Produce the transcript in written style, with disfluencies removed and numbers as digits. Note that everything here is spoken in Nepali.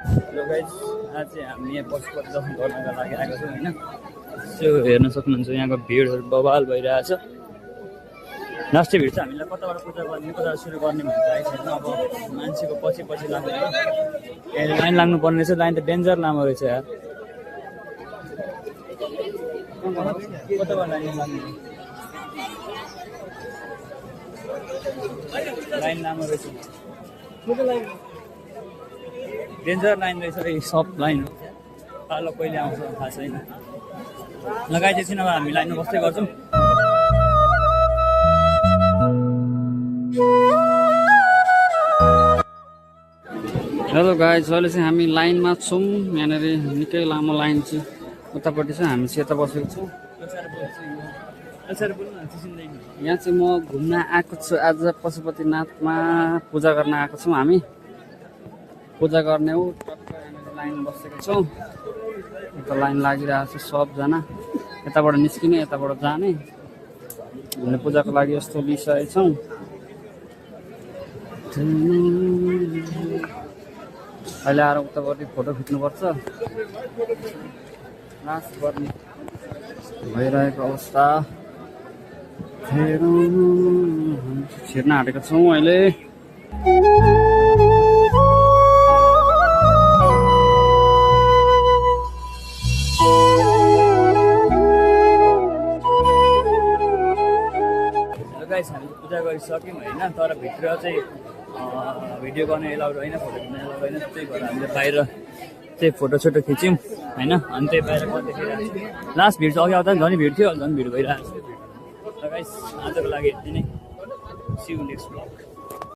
हेलो गाइस, आज चाहिँ हामी यहाँ पशुपति दर्शन गर्नका लागि आएको छौँ होइन। त्यो हेर्न सक्नुहुन्छ यहाँको भिडहरू बवाल भइरहेछ। लास्टै भिड चाहिँ हामीलाई कताबाट पूजा गर्ने कताबाट सुरु गर्ने भन्ने थाहा छैन। अब मान्छेको पछि पछि लाग्नु यहाँ लाइन लाग्नु पर्ने रहेछ। लाइन त डेन्जर लामो रहेछ यार। कताबाट लाइन लाग्नु लाइन लामो रहेछ। डेन्जर लाइन रहेछ। सब लाइन हो। पालो कहिले आउँछ थाहा छैन। लगाइदिएपछि नभए हामी लाइनमा बस्दै गर्छौँ। हेलो गाइस, अहिले चाहिँ हामी लाइनमा छौँ। यहाँनिर निकै लामो लाइन छ। उतापट्टि चाहिँ हामी चाहिँ यता बसेको छौँ। यहाँ चाहिँ म घुम्न आएको छु। आज पशुपतिनाथमा पूजा गर्न आएको छौँ। हामी पूजा गर्ने हो। यहाँनिर लाइन बसेको छौँ। यता लाइन लागिरहेको छ सबजना। यताबाट निस्किने यताबाट जाने हामीले पूजाको लागि यस्तो लिइसकेको छौँ। अहिले आएर उतापट्टि फोटो खिच्नुपर्छ। लास्ट गर्ने भइरहेको अवस्था। छिर्न आँटेको छौँ अहिले। गाइस, हामी पूजा गरिसक्यौँ होइन। तर भित्र चाहिँ भिडियो गर्ने एलाउड होइन, फोटो खिच्न एलाउड होइन। त्यही भएर हामीले बाहिर चाहिँ फोटोसोटो खिच्यौँ होइन। अनि त्यही बाहिर देखिरहेको छु। लास्ट भिड चाहिँ अघि आउँदा झन् भिड थियो, झन् भिड भइरहेको छ। गाइस, आजको लागि यति नै। See you next blog.